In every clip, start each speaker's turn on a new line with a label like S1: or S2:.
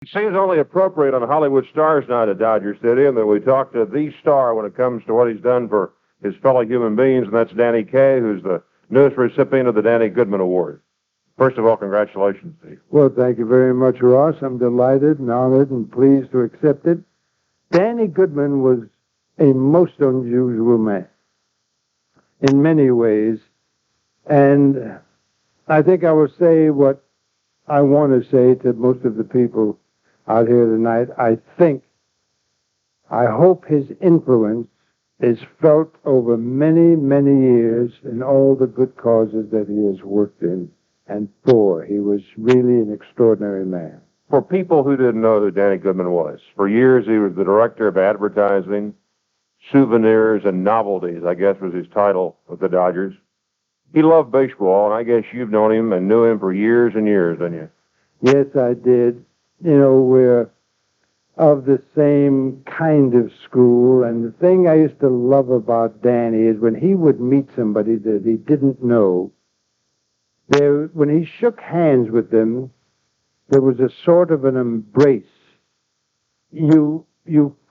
S1: It seems only appropriate on Hollywood Stars Night at Dodger Stadium that we talk to the star when it comes to what he's done for his fellow human beings, and that's Danny Kaye, who's the newest recipient of the Danny Goodman Award. First of all, congratulations to you.
S2: Well, thank you very much, Ross. I'm delighted and honored and pleased to accept it. Danny Goodman was a most unusual man in many ways, and I think I will say what I want to say to most of the people out here tonight. I hope his influence is felt over many, many years in all the good causes that he has worked in and for. He was really an extraordinary man.
S1: For people who didn't know who Danny Goodman was, for years he was the director of advertising, souvenirs, and novelties, I guess was his title with the Dodgers. He loved baseball, and I guess you've known him and knew him for years and years, didn't you?
S2: Yes, I did. You know, we're of the same kind of school, and the thing I used to love about Danny is when he would meet somebody that he didn't know, when he shook hands with them, there was a sort of an embrace. You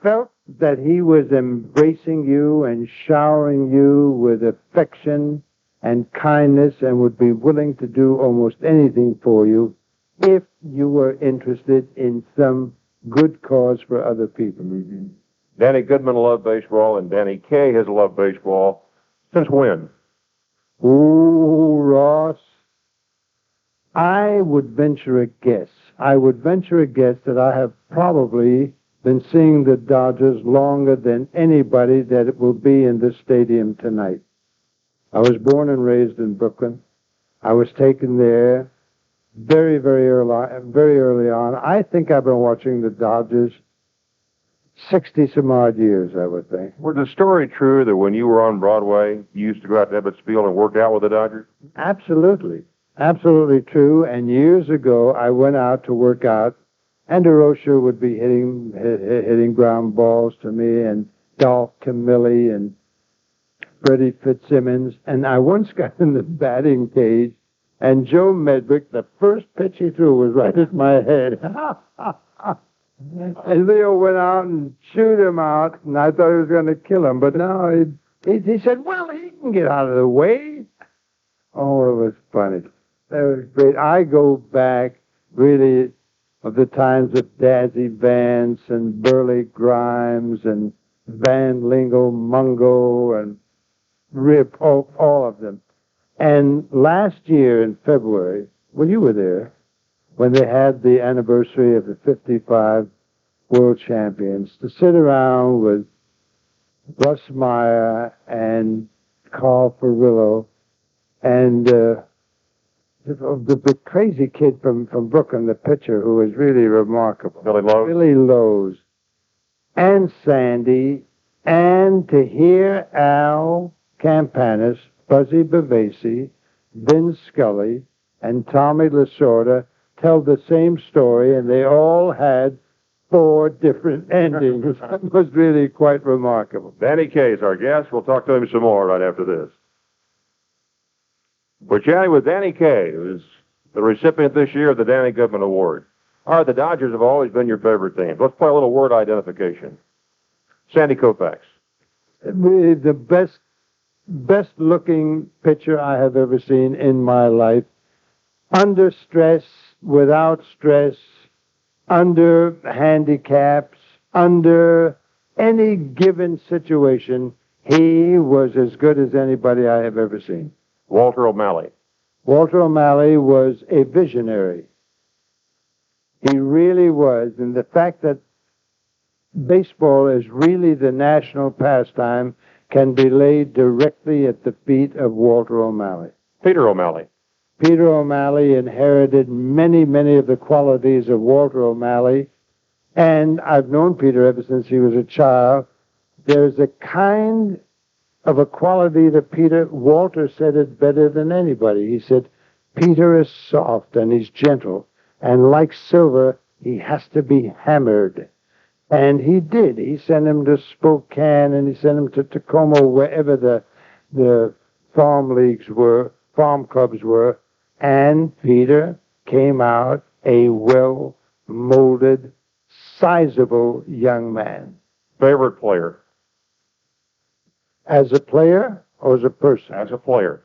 S2: felt that he was embracing you and showering you with affection and kindness and would be willing to do almost anything for you if you were interested in some good cause for other people.
S1: Mm-hmm. Danny Goodman loved baseball, and Danny Kaye has loved baseball. Since when?
S2: Ooh, Ross, I would venture a guess. That I have probably been seeing the Dodgers longer than anybody that it will be in this stadium tonight. I was born and raised in Brooklyn. I was taken there very, very early on. I think I've been watching the Dodgers 60-some odd years, I would think.
S1: Was the story true that when you were on Broadway, you used to go out to Ebbets Field and work out with the Dodgers?
S2: Absolutely. Absolutely true. And years ago, I went out to work out, and DeRocher would be hitting ground balls to me, and Dolph Camilli, and Freddie Fitzsimmons. And I once got in the batting cage, and Joe Medwick, the first pitch he threw was right at my head. And Leo went out and chewed him out, and I thought he was going to kill him. But no, he said, well, he can get out of the way. Oh, it was funny. That was great. I go back, really, of the times of Dazzy Vance and Burley Grimes and Van Lingo Mungo and Rip, all of them. And last year in February, well, you were there, when they had the anniversary of the 55 world champions, to sit around with Russ Meyer and Carl Furillo and the crazy kid from Brooklyn, the pitcher, who was really remarkable. Billy Lowe's. And Sandy, and to hear Al Campanis, Buzzy Bavasi, Vin Scully, and Tommy Lasorda tell the same story, and they all had 4 different endings. It was really quite remarkable.
S1: Danny Kaye is our guest. We'll talk to him some more right after this. We're chatting with Danny Kaye, who's the recipient this year of the Danny Goodman Award. All right, the Dodgers have always been your favorite team. Let's play a little word identification. Sandy Koufax.
S2: The best-looking pitcher I have ever seen in my life. Under stress, without stress, under handicaps, under any given situation, he was as good as anybody I have ever seen.
S1: Walter O'Malley.
S2: Walter O'Malley was a visionary. He really was. And the fact that baseball is really the national pastime can be laid directly at the feet of Walter O'Malley.
S1: Peter O'Malley.
S2: Peter O'Malley inherited many, many of the qualities of Walter O'Malley, and I've known Peter ever since he was a child. There's a kind of a quality that Walter said it better than anybody. He said, Peter is soft and he's gentle, and like silver, he has to be hammered. And he did. He sent him to Spokane, and he sent him to Tacoma, wherever the farm clubs were, and Peter came out a molded, sizable young man.
S1: Favorite player?
S2: As a player or as a person?
S1: As a player.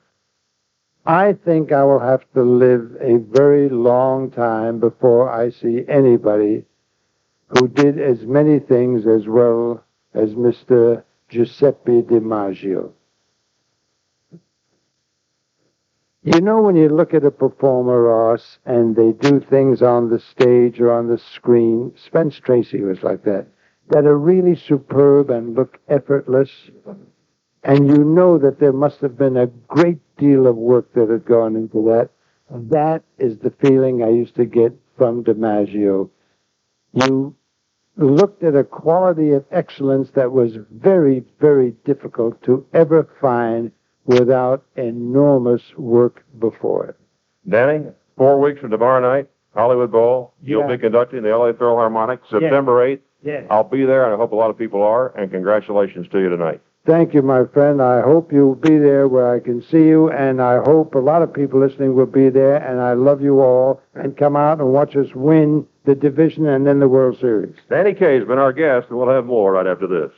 S2: I think I will have to live a very long time before I see anybody who did as many things as well as Mr. Giuseppe DiMaggio. You know, when you look at a performer, Ross, and they do things on the stage or on the screen, Spence Tracy was like that are really superb and look effortless, and you know that there must have been a great deal of work that had gone into that. That is the feeling I used to get from DiMaggio. You looked at a quality of excellence that was very, very difficult to ever find without enormous work before it.
S1: Danny, 4 weeks from tomorrow night, Hollywood Bowl. You'll be conducting the LA Philharmonic, September 8th.
S2: Yes.
S1: I'll be there, and I hope a lot of people are, and congratulations to you tonight.
S2: Thank you, my friend. I hope you'll be there where I can see you, and I hope a lot of people listening will be there, and I love you all, and come out and watch us win the division and then the World Series.
S1: Danny Kaye has been our guest, and we'll have more right after this.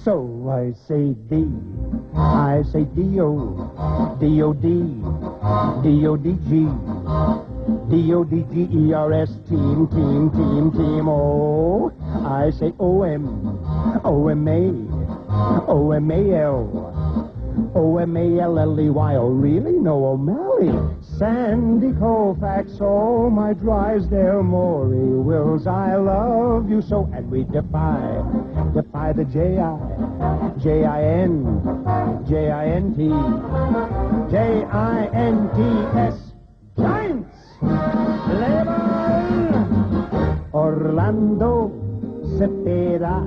S3: So I say D, I say D-O, D-O-D, D-O-D-G, D-O-D-G-E-R-S, team, team, team, team, O. I say O-M, O-M-A, O-M-A-L, O-M-A-L-L-E-Y. Oh, really? No O'Malley. Sandy Koufax, oh, my dries there, Maury Wills, I love you so. And we defy the J-I, J-I-N, J-I-N-T, J-I-N-T-S, Giants! Label! Orlando Cepeda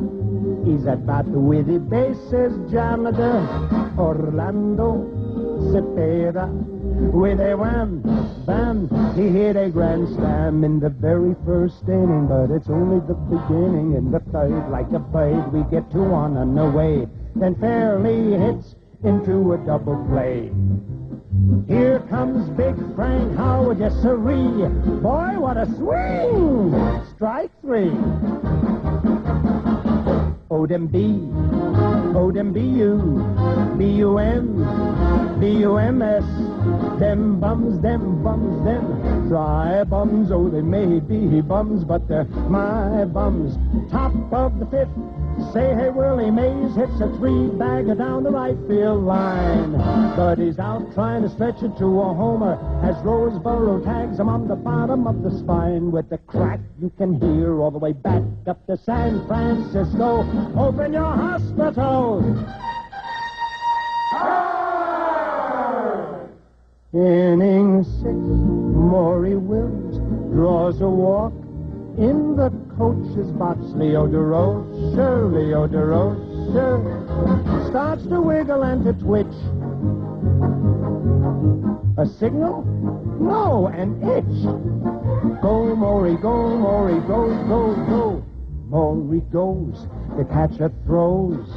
S3: is at bat with the bases jammed. Orlando Cepeda with a wham, bam, he hit a grand slam in the very first inning, but it's only the beginning. In the third, like a bird, we get 2-1 on the way, then fairly hits into a double play. Here comes Big Frank Howard, yes sirree. Boy, what a swing! Strike 3. Odem B, Odem B-U, B-U-M, B-U-M-S. Them bums, them bums, them dry bums. Oh, they may be bums, but they're my bums. Top of the 5th, say hey Willie Mays hits a 3-bagger down the right field line. But he's out trying to stretch it to a homer as Roseboro tags him on the bottom of the spine. With the crack you can hear all the way back up to San Francisco. Open your hospitals! Inning 6, Maury Wills draws a walk in the coach's box. Leo DeRocher, Leo DeRocher starts to wiggle and to twitch. A signal? No, an itch. Go, Maury, go, Maury, go, go, go. Maury goes, the catcher throws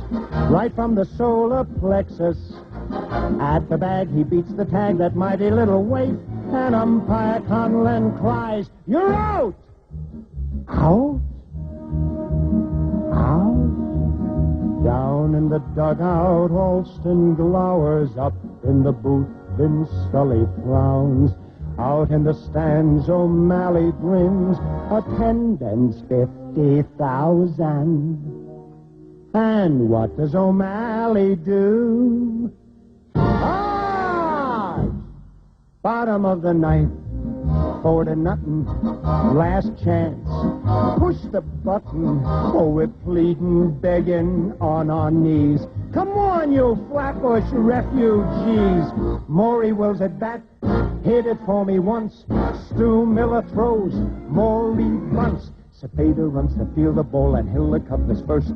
S3: right from the solar plexus. At the bag, he beats the tag, that mighty little waif, and umpire Conlon cries, "You're out!" Out? Out? Down in the dugout, Alston glowers. Up in the booth, Vin Scully frowns. Out in the stands, O'Malley grins. Attendance 50,000. And what does O'Malley do? Bottom of the 9th, 4-0, last chance. Push the button. Oh, we're pleading, begging on our knees. Come on, you Flatbush refugees. Maury Wills at bat, hit it for me once. Stu Miller throws, Maury bunts. Cepeda runs to field the ball, and Hiller covers first.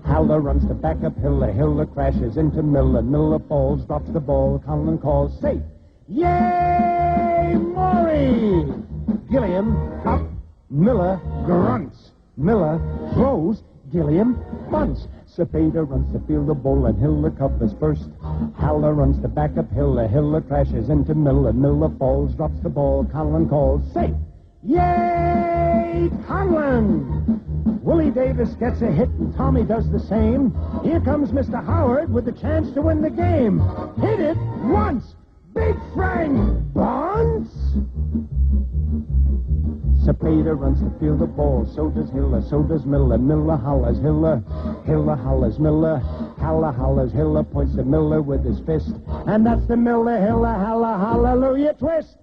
S3: Haller runs to back up Hiller. Hiller crashes into Miller. Miller falls, drops the ball. Conlon calls safe. Yay, Maury! Gilliam up. Miller grunts. Miller throws. Gilliam bunts. Cepeda runs to field the ball and Hiller covers first. Haller runs to back up Hiller. Hiller crashes into Miller. Miller falls, drops the ball. Conlon calls, safe. Yay, Conlon! Willie Davis gets a hit and Tommy does the same. Here comes Mr. Howard with the chance to win the game. Hit it once. Big Frank Bonds. Cepeda runs to field the ball. So does Hiller. So does Miller. Miller hollers Hiller. Hiller hollers Miller. Haller hollers Hiller. Points to Miller with his fist. And that's the Miller Hiller Haller Hallelujah twist.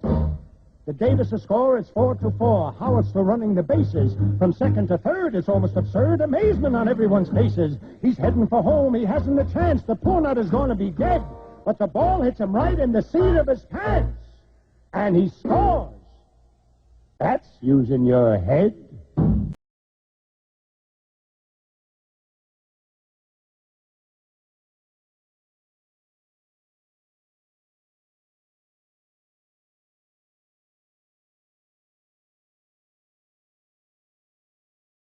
S3: The Davis score is 4-4. Howard's still running the bases. From second to third, it's almost absurd. Amazement on everyone's faces. He's heading for home. He hasn't a chance. The poor nut is going to be dead. But the ball hits him right in the seat of his pants. And he scores. That's using your head.